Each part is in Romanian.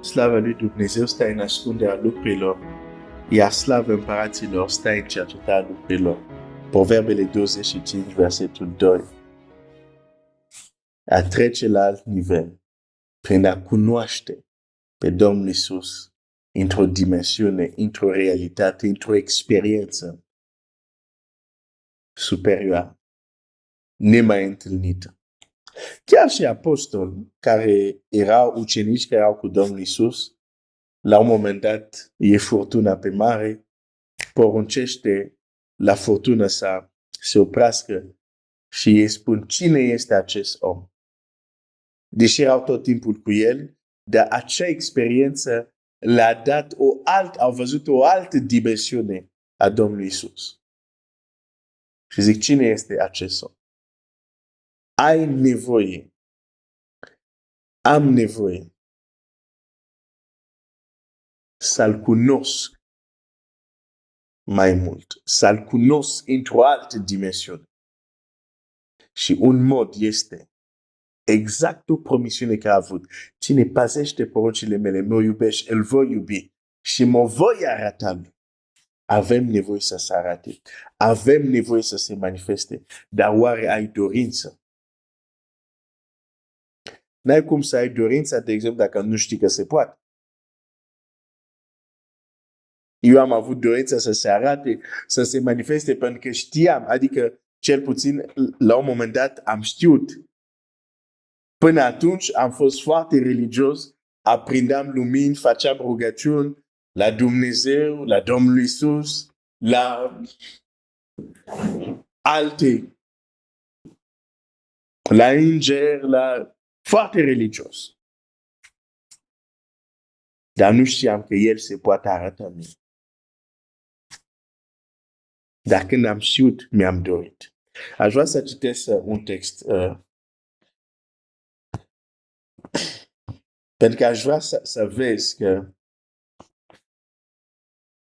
Slava lui Dumnezeu stă în ascunderea lucrurilor, iar slavă împăraților stă în cercetarea lucrurilor. Proverbele 25, versetul 2. A trece la alt nivel, prin a cunoaște pe Domnul Iisus într-o dimensiune, într-o realitate, într-o experiență superioară, nemai întâlnită. Chiar și apostoli care erau ucenici, care erau cu Domnul Iisus, la un moment dat e furtuna pe mare, poruncește la furtună să se oprească și ei spun, cine este acest om? Deși erau tot timpul cu el, dar acea experiență le-a dat au văzut o altă dimensiune a Domnului Iisus. Și zic, cine este acest om? Am nevoie să-L cunosc mai mult, să-L cunosc într-o altă dimensiune. Și un mod este exact o promisiune care a avut. Cine păzește poruncile mele, mă iubește, îl voi iubi și mă voi arăta lui. Avem nevoie să se arate. Avem nevoie să se manifeste. Dar oare ai dorință? N-ai cum să ai dorința, de exemplu, dacă nu știi că se poate. Eu am avut dorința să se arate, să se manifeste, pentru că știam, adică cel puțin la un moment dat am știut. Până atunci am fost foarte religios, aprindeam lumini, făceam rugăciuni la Dumnezeu, la Domnul Iisus, la alte, la îngeri, foarte religios. Dar nu știam că El se poate arăta mie. Dar când am știut, mi-am dorit. Aș vrea să citesc un text. Pentru că aș vrea să vezi că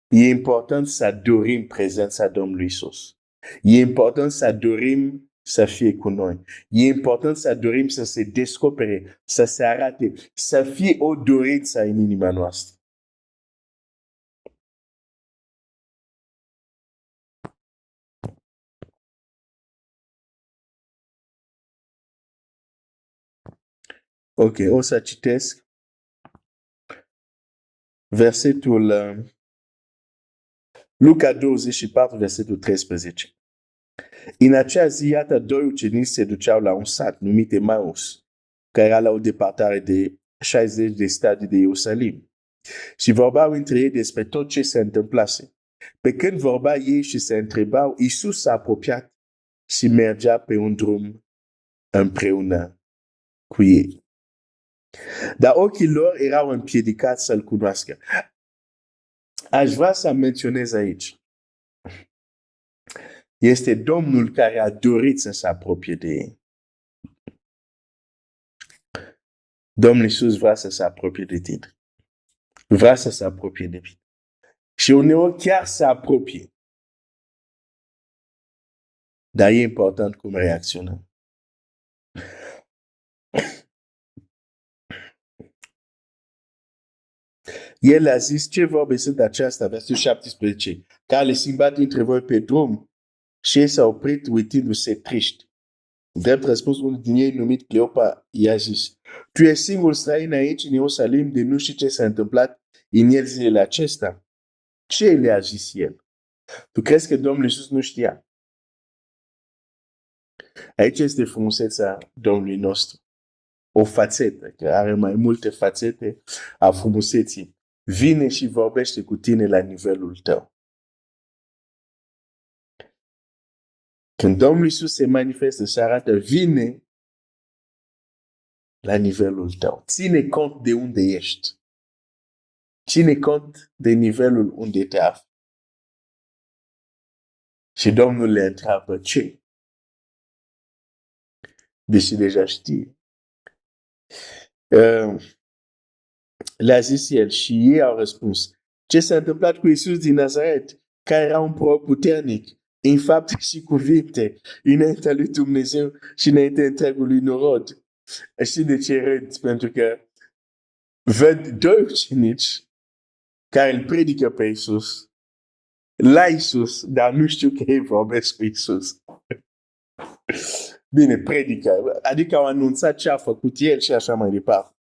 e important să dorim prezența Domnului Iisus. E important să dorim să fie cu noi. E important să dorim să se descopere, să se arate, să fie o dorință în inima noastră. Ok, o să citesc versetul Luca 24, versetul 13. În acea zi, iată, doi ucenici se duceau la un sat numit Emaus, care era la o departare de 60 de stadii de Ierusalim. Și vorbeau între ei despre tot ce se întâmplase. Pe când vorba ei și se întrebau, Iisus s-a apropiat și mergea pe un drum împreună cu ei. Dar ochii lor erau împiedicați să-L cunoască. Aș vrea să menționez aici. Este Domnul care a dorit să se apropie de ei. Domnul Iisus vrea să se apropie de tine. Vrea să se apropie de tine. Și uneori chiar se apropie. Dar e important cum reacționăm. El a zis, ce vorbe sunt aceasta, versetul 17, care le simbat între voi pe drum și ei s-au oprit uitându-se triști. Drept răspuns, unul din ei numit Cleopa i-a zis, tu ești singur străin aici în Ierusalim de nu știi ce s-a întâmplat în el zilele acestea? Ce le-a zis el? Tu crezi că Domnul Iisus nu știa? Aici este frumusețea Domnului nostru. O fațetă, că are mai multe fațete a frumuseții. Vine și vorbește cu tine la nivelul tău. Când Domnul Iisus se manifestă, se arată, vine la nivelul tău. Ține cont de unde ești. Ține cont de nivelul unde te afli. Și Domnul le întreabă ce? Deși deja știe. Le-a zis el și ei au răspuns. Ce s-a întâmplat cu Iisus din Nazaret, care era un proroc puternic, în fapte și cuvinte, înaintea lui Dumnezeu și înaintea întregului norod. Știi de ce râd? Pentru că ved doi ucenici care îl predică pe Iisus, la Iisus, dar nu știu că ei vorbesc cu Iisus. Bine, predică, adică au anunțat ce a făcut el și așa mai departe.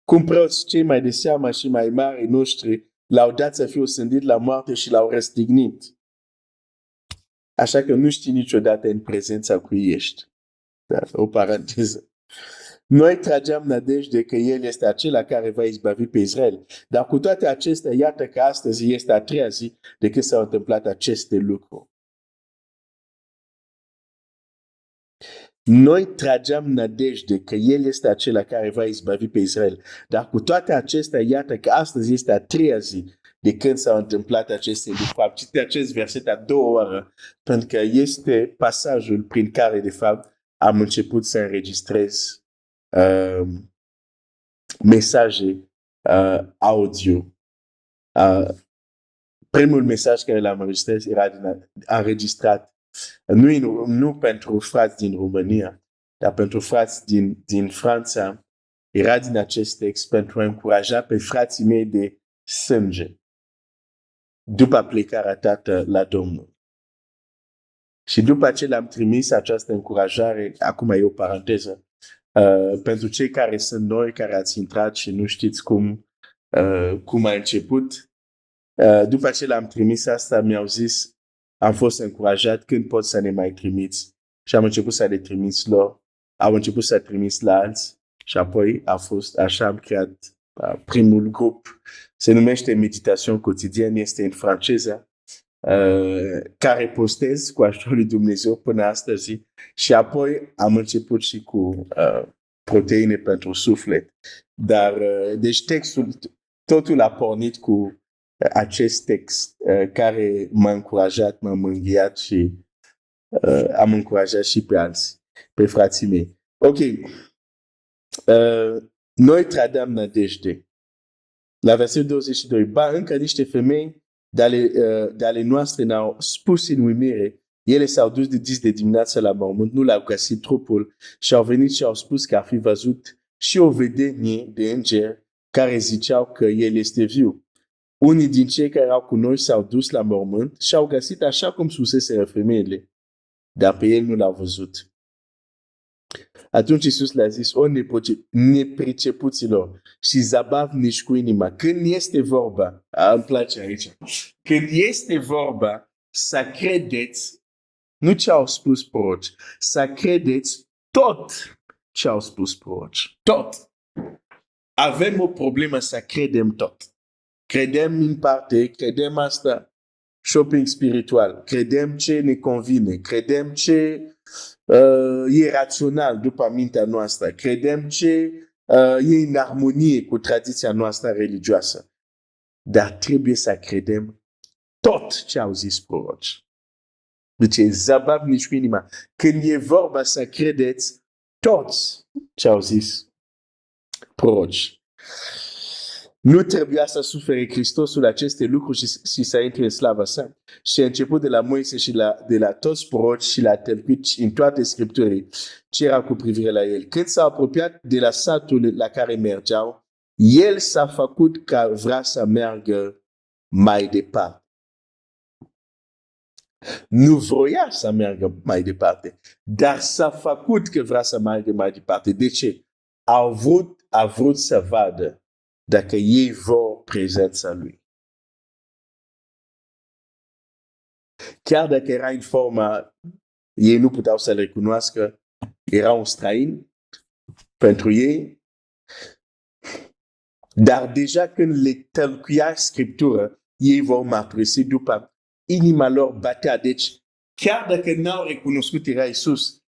Cum preoți cei mai de seamă și mai mari noștri l-au dat să fie osândit la moarte și l-au răstignit. Așa că nu știi niciodată în prezența cui ești. Da, o paranteză. Noi trageam nădejde că El este acela care va izbăvi pe Israel. Dar cu toate acestea, iată că astăzi este a treia zi de când s-au întâmplat aceste lucruri. Noi trageam nădejde că El este acela care va izbăvi pe Israel. Dar cu toate acestea, iată că astăzi este a treia zi de când s-au întâmplat aceste lucruri. Am citit acest verset a doua oară, pentru că este pasajul prin care, de fapt, am început să înregistrez mesaje audio. Primul mesaj care l-am înregistrat era înregistrat nu pentru frați din România, dar pentru frați din Franța. Era din acest text pentru a încuraja pe frații mei de sânge după plecarea tată la Domnul. Și după ce le-am trimis această încurajare, acum e o paranteză, pentru cei care sunt noi, care ați intrat și nu știți cum a început, după ce le-am trimis asta, mi-au zis, am fost încurajat, când pot să ne mai trimiți? Și am început să le trimiți lor, au început să trimis la alții și apoi a fost așa, am creat primul grup, se numește Meditațion Cotidian, este în franceză, care postez cu ajutorul lui Dumnezeu până astăzi și apoi am început și cu proteine pentru suflet. Dar, deci textul, totul a pornit cu acest text care m-a încurajat, m-a mânghiat și am încurajat și pe alții, pe frații mei. Ok. Noi trădeam nădejde. La versetul 22, ba încă niște femei de ale noastre ne-au spus în uimire, ele s-au dus de 10 de dimineață la mormânt, nu l-au găsit trupul și au venit și au spus că ar fi văzut și o vedenie de îngeri care ziceau că el este viu. Unii din cei care erau cu noi s-au dus la mormânt și au găsit așa cum spuseseră femeile, dar pe el nu l-au văzut. Atunci Iisus le-a zis, o nepricepuților și zabavnici cu inima, când este vorba, îmi place aici, când este vorba să credeți, nu ce au spus proroci, să credeți tot ce au spus proroci. Tot. Avem o problemă să credem tot. Credem în parte, credem asta, shopping spiritual, credem ce ne convine, credem ce e rațional după mintea noastră, credem ce e în armonie cu tradiția noastră religioasă. Dar trebuie să credem tot ce au zis proroci. Deci e zabavnici cu inima. Când e vorba să credeți toți ce au zis proroci. Nu trebuia să sufere Hristosul aceste lucruri și să intre în slava sa. Și a început de la Moise și de la toți proroci și l-a tălcuit în toate scripturile ce era cu privire la el. Când s-a apropiat de la satul la care mergeau, el s-a făcut că vrea să meargă mai departe. Nu vroia să meargă mai departe, dar s-a făcut că vrea să meargă mai departe. De ce? A vrut să vadă dacă ei vor prezența lui. Chiar dacă era în forma, ei nu puteau să le recunoască, era un străin pentru ei, dar deja când le tălcuia Scriptură, ei vor mărturisi după, inima lor batea. Deci, chiar dacă n-au recunoscut era Iisus,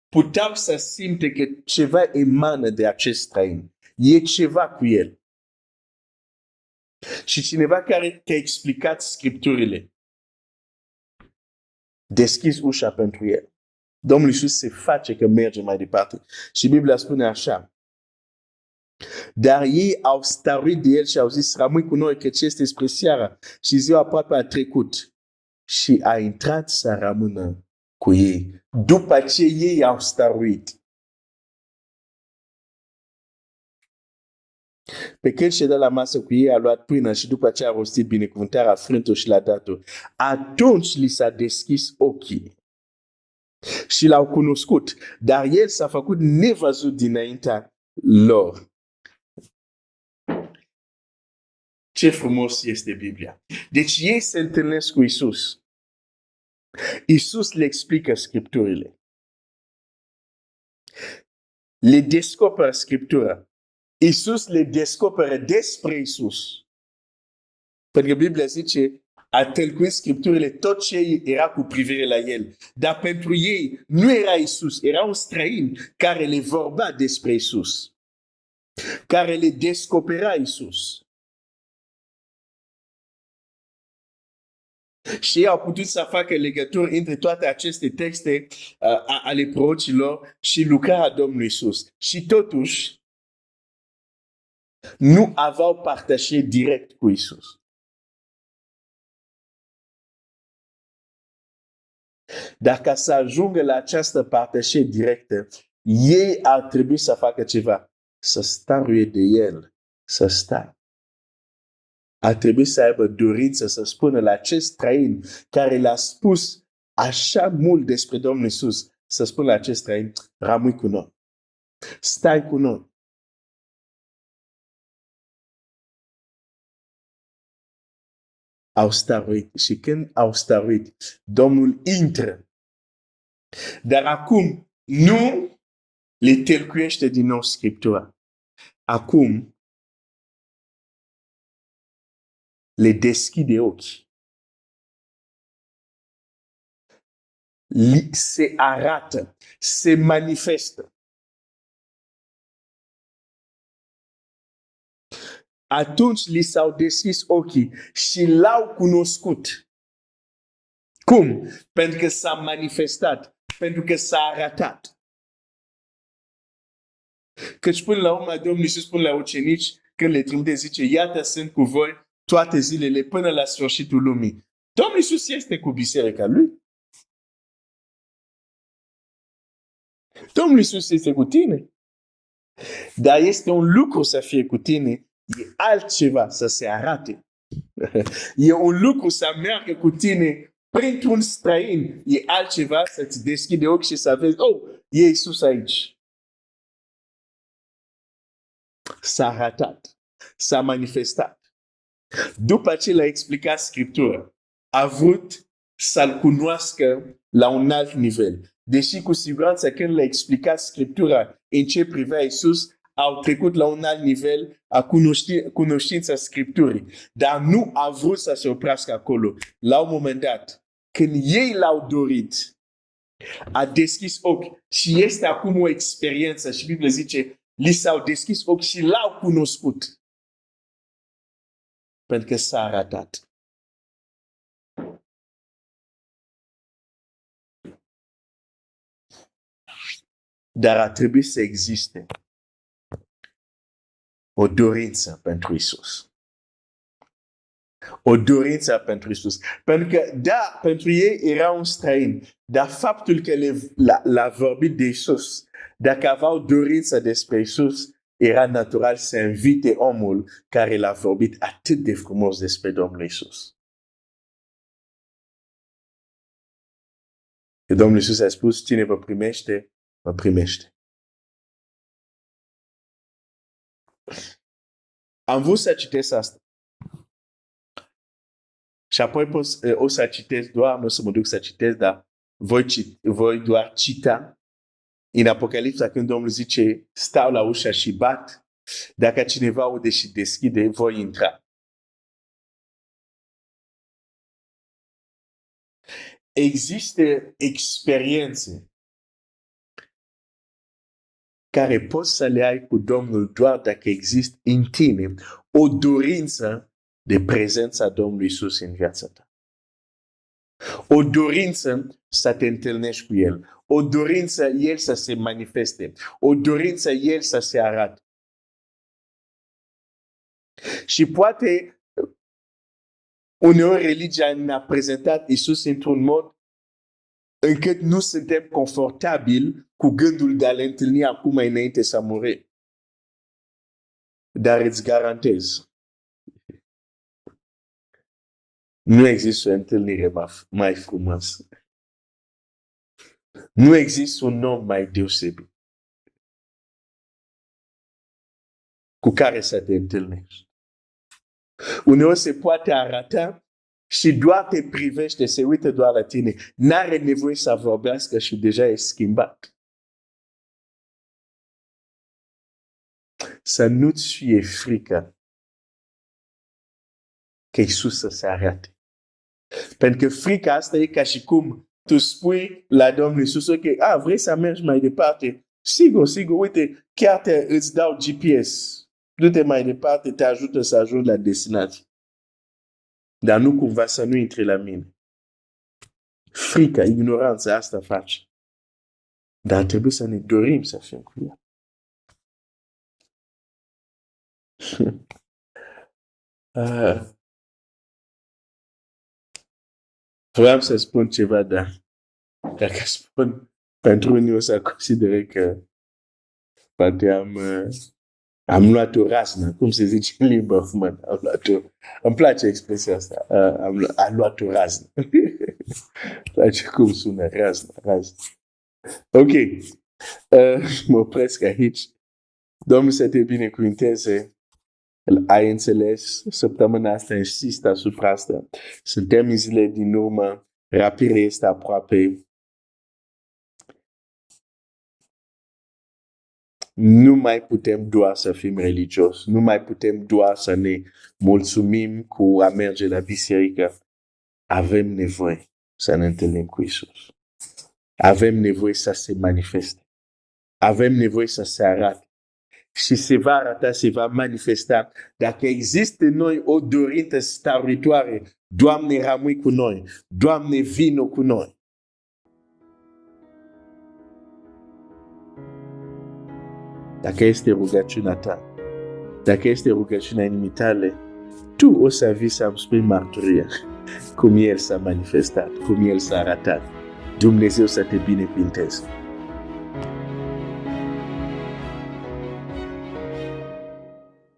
puteau să simte că ceva emană de acest străin. E ceva cu el. Și cineva care te-a explicat Scripturile, deschis ușa pentru el. Domnul Iisus se face că merge mai departe. Și Biblia spune așa. Dar ei au stăruit de el și au zis, rămâi cu noi că ce este spre seara. Și ziua aproape a trecut. Și a intrat să rămână cu ei. După ce ei au stăruit. Pe când ședea la masă cu ei, a luat pâinea și după ce a rostit binecuvântarea, a frânt-o și l-a dat-o. Atunci li s-a deschis ochii și l-au cunoscut, dar el s-a făcut nevăzut dinaintea lor. Ce frumos este Biblia. Deci ei se întâlnesc cu Isus. Isus le explică Scripturile. Le descoperă Scriptura. Isus le descoperă despre Isus. Pentru că Biblia zice, a tălcuit Scripturile tot ce era cu privire la El. Dar pentru ei nu era Isus, era un străin care le vorbea despre Isus. Care le descopera Isus. Și ei au putut să facă legături între toate aceste texte ale prorocilor și lucrarea Domnului Isus. Și totuși, nu aveau părtășie direct cu Isus. Dar ca să ajungă la această părtășie directă, ei ar trebui să facă ceva. Să stăruie de El, să stea. Ar trebui să aibă dorință să spună la acest străin care le-a spus așa mult despre Domnul Isus, să spună la acest străin, rămâi cu noi. Stai cu noi. Au stăruit și când au stăruit, Domnul intră. Dar acum nu le tălcuiește din nou Scriptura. Acum le deschide ochii. Se arată, se manifestă. Atunci li s-au deschis ochii și l-au cunoscut. Cum? Pentru că s-a manifestat, pentru că s-a arătat. Căci până la urmă Domnul Iisus spune la ucenici, când le trimite, zice, iată sunt cu voi toate zilele până la sfârșitul lumii. Domnul Iisus este cu biserica lui. Domnul Iisus este cu tine. Dar este un lucru să fie cu tine, e altceva să se arate. E un lucru să meargă cu tine printr-un străin, e altceva să-ți deschide ochii și să vezi, oh, e Iisus aici. S-a arătat, s-a manifestat. După ce l-a explicat Scriptura, a vrut să-l cunoască la un alt nivel. Deși cu siguranță când le-a explicat Scriptura în ce privea Iisus, au trecut la un alt nivel a cunoștința Scripturii. Dar nu a vrut să se oprească acolo. La un moment dat, când ei l-au dorit, a deschis ochi și este acum o experiență și Biblia zice, li s-au deschis ochi și l-au cunoscut. Pentru că s-a arătat. Dar ar trebui să existe o dorință pentru Isus. O dorință pentru Isus. Pentru că, da, pentru ei era un străin, dar faptul că l-a vorbit de Isus, dacă aveau dorință despre Isus, era natural să invite omul care l-a vorbit atât de frumos despre Domnul Isus. Că Domnul Isus a spus, cine vă primește, mă primește. Am vrut să citesc asta. Și apoi o să citesc doar, nu o să mă duc să citesc, dar voi doar cita în Apocalipsa când Domnul zice, stau la ușa și bat, dacă cineva aude și deschide, voi intra. Există experiențe care poți să le ai cu Domnul doar dacă există în tine o dorință de prezența Domnului Isus în viața ta. O dorință să te întâlnești cu El. O dorință El să se manifeste. O dorință El să se arate. Și poate uneori religia ne-a prezentat Isus într-un mod încât nu suntem confortabili cu gândul de a-L întâlni acum înainte să murim. dar îți garantez, nu există o întâlnire mai frumoasă. Nu există un om mai deosebit cu care să te întâlnești. Uneori se poate arăta și doar te privește, se uită doar la tine. N-are nevoie să vorbească și deja e schimbat. Să nu-ți fie frică că Iisus să se arate. Pentru că frica asta e ca și cum tu spui la Domnul Iisus, ok, vrei să mergi mai departe? Sigur, uite, chiar îți dau GPS. Du-te mai departe, te ajută să ajungi la destinație. Dar nu cumva să nu intri la mine. Frica, ignoranța, asta face. Dar trebuie să ne dorim să fim cu ea. Vreau să spun ceva, dar dacă spun, pentru unii o să considere că poate am luat o raznă, cum se zice în limba română, îmi place expresia asta, am luat o raznă. Place cum sună, raznă. Ok, mă opresc aici. Domnul să te binecuvinteze. Ai înțeles, săptămâna asta insist asupra asta. Suntem în zile din urmă, rapirea este aproape. Nu mai putem doar să fim religioși, nu mai putem doar să ne mulțumim cu a merge la biserică. Avem nevoie să ne întâlnim cu Iisus. Avem nevoie să se manifeste. Avem nevoie să se arate. Și se va arăta, se va manifesta. Dacă există în noi o dorință stăruitoare, Doamne, rămâi cu noi. Doamne, vino cu noi. Dacă este rugăciunea ta, dacă este rugăciunea inimii tale, tu o să vii să-mi spui mărturia. Cum El s-a manifestat, cum El s-a arătat. Dumnezeu să te binecuvinteze.